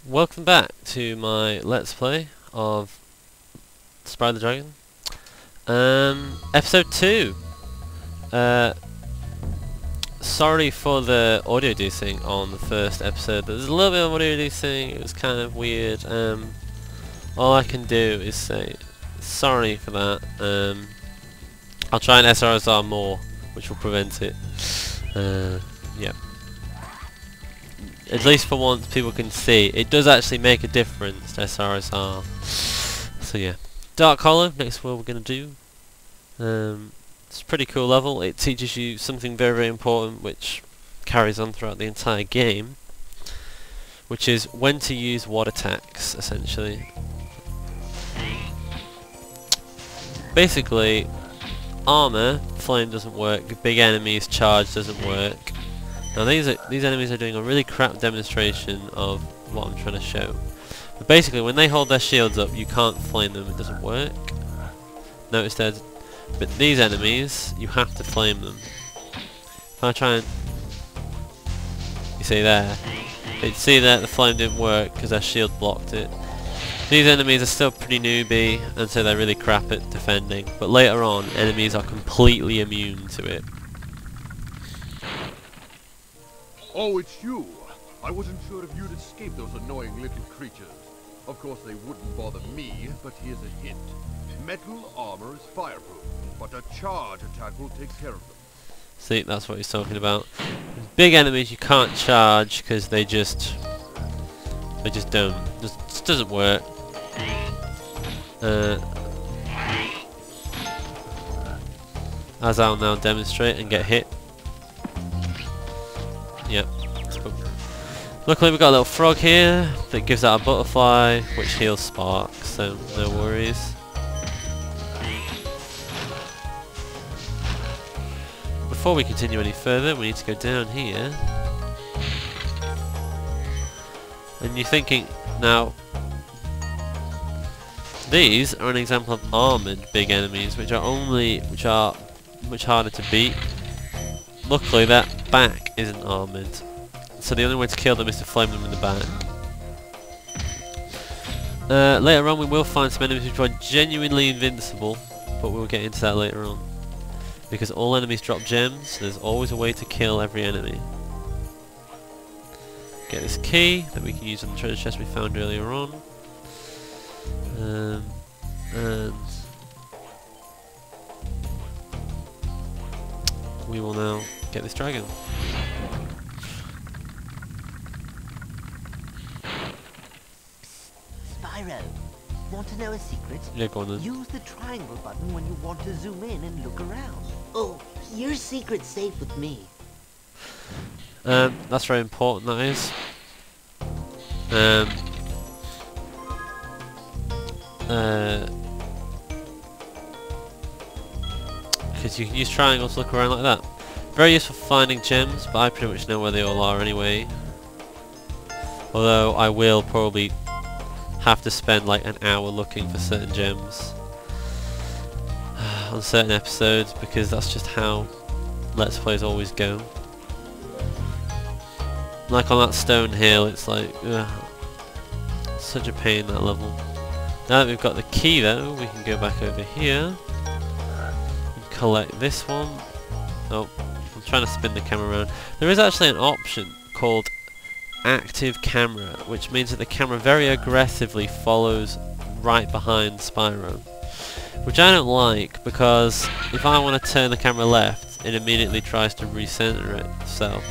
Welcome back to my Let's Play of Spyro the Dragon. Episode 2. Sorry for the audio deucing on the first episode. There was a little bit of audio deucing, it was kind of weird. All I can do is say sorry for that. I'll try and SRSR more, which will prevent it. Yeah. At least for once people can see. It does actually make a difference to SRSR. So yeah. Dark Hollow, next what we're going to do. It's a pretty cool level. It teaches you something very, very important which carries on throughout the entire game. Which is when to use what attacks, essentially. Basically, armor, flame doesn't work. Big enemies, charge doesn't work. Now these enemies are doing a really crap demonstration of what I'm trying to show. But basically when they hold their shields up you can't flame them, it doesn't work. Notice that, but these enemies you have to flame them. If I try and, you see there, you see that the flame didn't work because their shield blocked it. These enemies are still pretty newbie and so they're really crap at defending, but later on enemies are completely immune to it. Oh, it's you! I wasn't sure if you'd escape those annoying little creatures. Of course they wouldn't bother me, but here's a hint. Metal armor is fireproof, but a charge attack will take care of them. See, that's what he's talking about. Big enemies you can't charge because they just don't. Just doesn't work. As I'll now demonstrate and get hit. Yep. Luckily we've got a little frog here that gives out a butterfly which heals sparks, so no worries. Before we continue any further we need to go down here. And you're thinking, now these are an example of armoured big enemies which are much harder to beat. Luckily that back isn't armoured, so the only way to kill them is to flame them in the back. Later on we will find some enemies which are genuinely invincible, but we'll get into that later on. Because all enemies drop gems, so there's always a way to kill every enemy. Get this key that we can use on the treasure chest we found earlier on. And we will now get this dragon. Spyro, want to know a secret? Yeah, go on then. Use the triangle button when you want to zoom in and look around. Oh, your secret's safe with me. That's very important, that is. Because you can use triangles to look around like that. Very useful for finding gems, but I pretty much know where they all are anyway. Although I will probably have to spend like an hour looking for certain gems on certain episodes, because that's just how Let's Plays always go. Like on that stone hill, it's like, such a pain, that level. Now that we've got the key though, we can go back over here and collect this one. Oh, I'm trying to spin the camera around. There is actually an option called active camera, which means that the camera very aggressively follows right behind Spyro. Which I don't like, because if I want to turn the camera left, it immediately tries to recenter itself.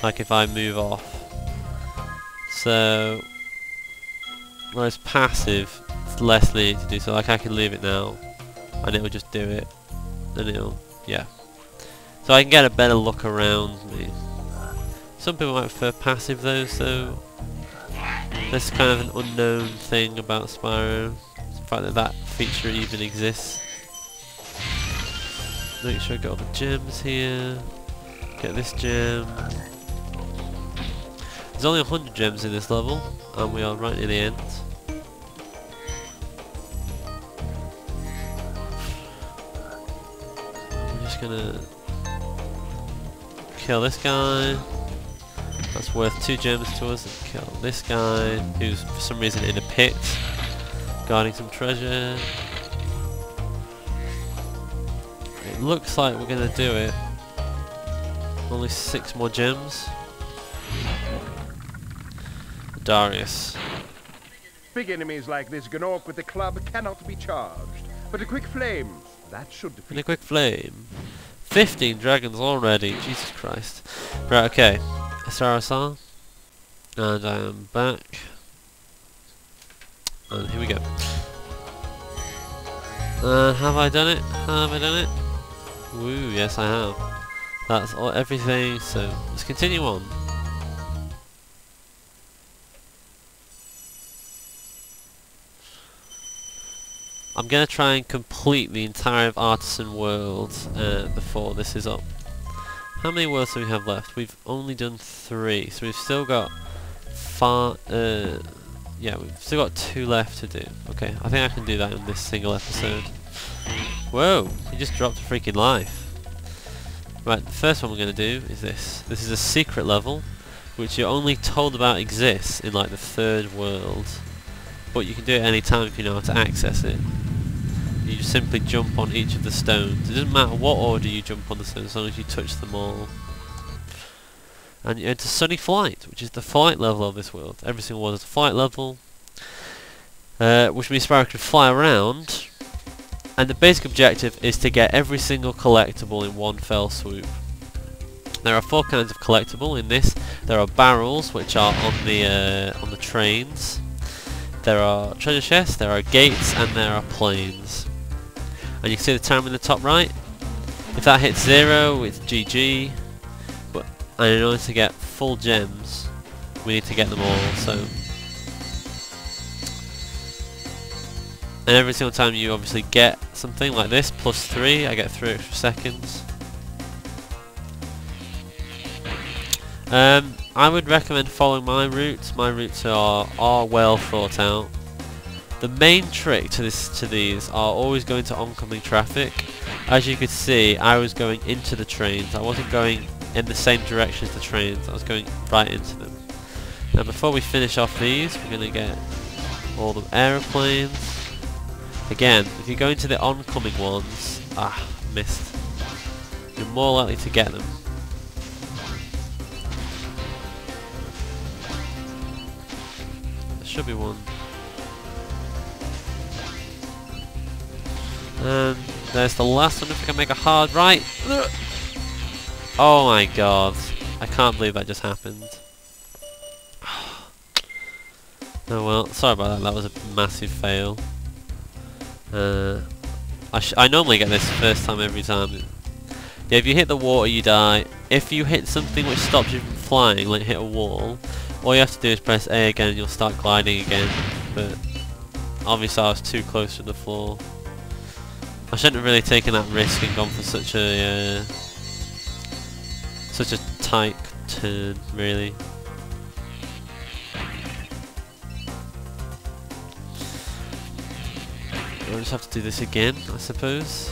Like if I move off. So, whereas passive, it's less lenient to do. So like I can leave it now, and it will just do it. And it'll, yeah. So I can get a better look around me. Some people might prefer passive though, so that's kind of an unknown thing about Spyro. The fact that that feature even exists. Make sure I get all the gems here. Get this gem. There's only 100 gems in this level, and we are right near the end. I'm just gonna kill this guy. That's worth 2 gems to us. And kill this guy, who's for some reason in a pit, guarding some treasure. It looks like we're gonna do it. Only 6 more gems. Darius. Big enemies like this Gnorc with the club cannot be charged. But a quick flame, that should In defeat. a quick flame. 15 dragons already, Jesus Christ. Right, okay. SRSR. And I am back. And here we go. Have I done it? Have I done it? Woo, yes I have. That's all, everything, so let's continue on. I'm going to try and complete the entire of Artisan World before this is up. How many worlds do we have left? We've only done 3, so we've still got yeah, we've still got 2 left to do. Okay, I think I can do that in this single episode. Whoa, he just dropped a freaking life. Right, the first one we're going to do is this. This is a secret level, which you're only told about exists in like the 3rd world. But you can do it any time if you know how to access it. You just simply jump on each of the stones. It doesn't matter what order you jump on the stones, as long as you touch them all. And you enter Sunny Flight, which is the flight level of this world. Every single one is a flight level, which means Spyro can fly around. And the basic objective is to get every single collectible in one fell swoop. There are 4 kinds of collectible in this. There are barrels, which are on the trains. There are treasure chests, there are gates, and there are planes. And you can see the timer in the top right. If that hits 0, it's GG. And in order to get full gems, we need to get them all. So, and every single time you obviously get something like this, +3, I get 3 extra seconds. I would recommend following my routes. My routes are well thought out. The main trick to these are always going to oncoming traffic. As you could see, I was going into the trains. I wasn't going in the same direction as the trains. I was going right into them. Now before we finish off these, we're going to get all the aeroplanes. Again, if you go into the oncoming ones, missed. You're more likely to get them. There should be one. And there's the last one if we can make a hard right. Oh my god. I can't believe that just happened. Oh well, sorry about that, that was a massive fail. I normally get this first time every time. Yeah, if you hit the water you die. If you hit something which stops you from flying, like hit a wall, all you have to do is press A again and you'll start gliding again. But obviously I was too close to the floor. I shouldn't have really taken that risk and gone for such a tight turn, really. I'll just have to do this again, I suppose.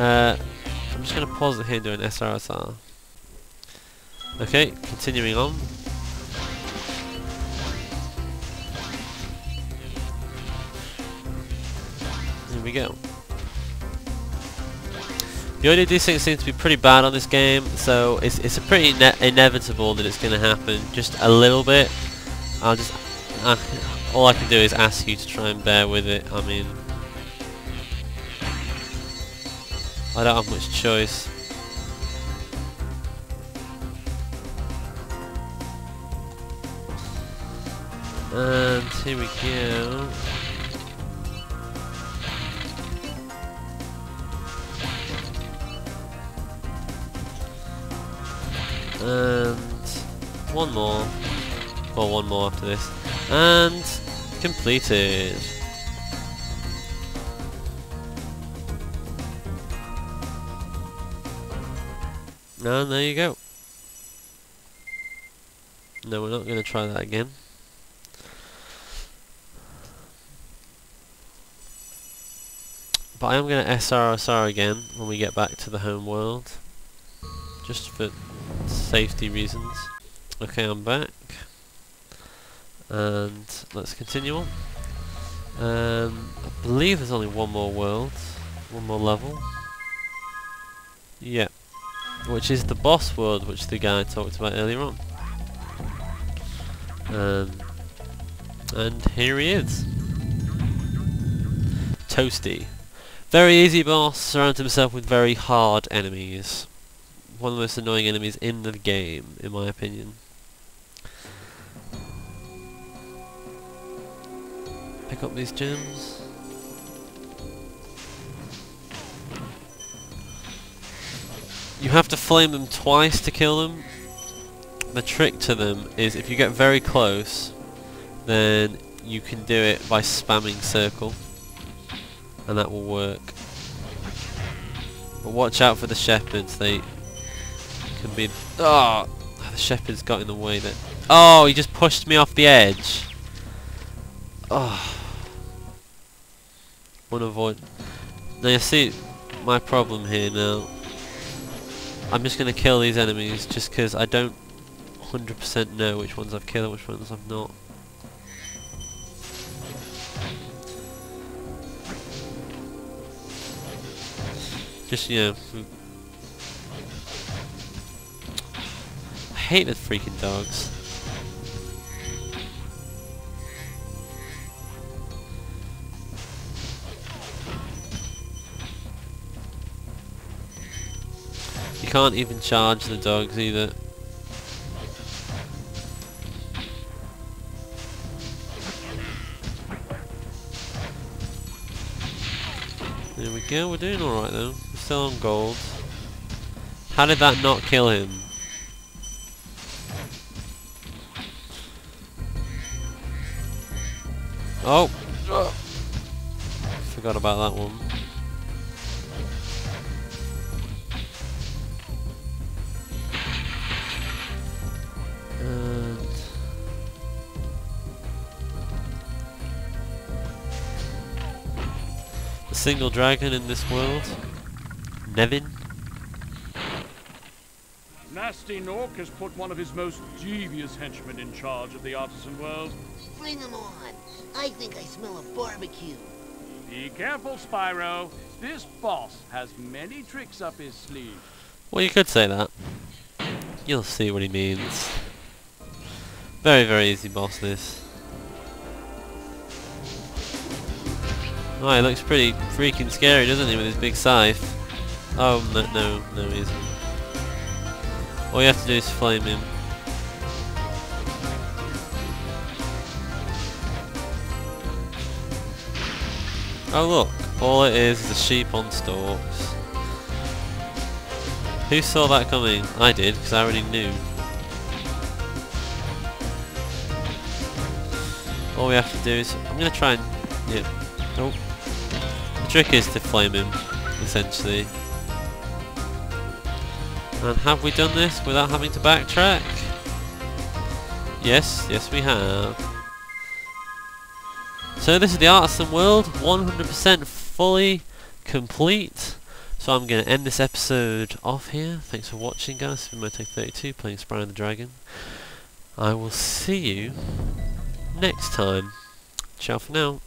I'm just going to pause it here and do an SRSR. Okay, continuing on. Here we go. The audio desync seems to be pretty bad on this game, so it's a pretty inevitable that it's going to happen just a little bit. All I can do is ask you to try and bear with it. I mean, I don't have much choice. And here we go. And one more. Well, one more after this. And completed. And there you go. No, we're not going to try that again. But I am going to SRSR again when we get back to the home world. Just for safety reasons. Okay, I'm back. And let's continue on. I believe there's only one more world. One more level. Yeah. Which is the boss world, which the guy talked about earlier on. And here he is. Toasty. Very easy boss, surrounds himself with very hard enemies. One of the most annoying enemies in the game, in my opinion. Pick up these gems. You have to flame them twice to kill them. The trick to them is if you get very close, then you can do it by spamming circle, and that will work. But watch out for the shepherds, they can be... Oh! The shepherd's got in the way there. Oh, he just pushed me off the edge. Oh. Unavoid. Now you see my problem here now. I'm just going to kill these enemies just because I don't 100% know which ones I've killed and which ones I've not. Just, you know... I hate the freaking dogs. You can't even charge the dogs either. There we go, we're doing alright though. We're still on gold. How did that not kill him? Oh! Forgot about that one. Single dragon in this world. Nevin. Nasty Nork has put one of his most devious henchmen in charge of the Artisan World. Bring him on. I think I smell a barbecue. Be careful, Spyro. This boss has many tricks up his sleeve. Well, you could say that. You'll see what he means. Very, very easy boss, this. Oh, he looks pretty freaking scary, doesn't he, with his big scythe? Oh, no, he isn't. All you have to do is flame him. Oh look, all it is a sheep on stalks. Who saw that coming? I did, because I already knew. All we have to do is... I'm going to try and... Yeah. Oh. The trick is to flame him, essentially. And have we done this without having to backtrack? Yes, yes we have. So this is the Artisan World, 100% fully complete. So I'm going to end this episode off here. Thanks for watching, guys. It's been Moto32 playing Spyro the Dragon. I will see you next time. Ciao for now.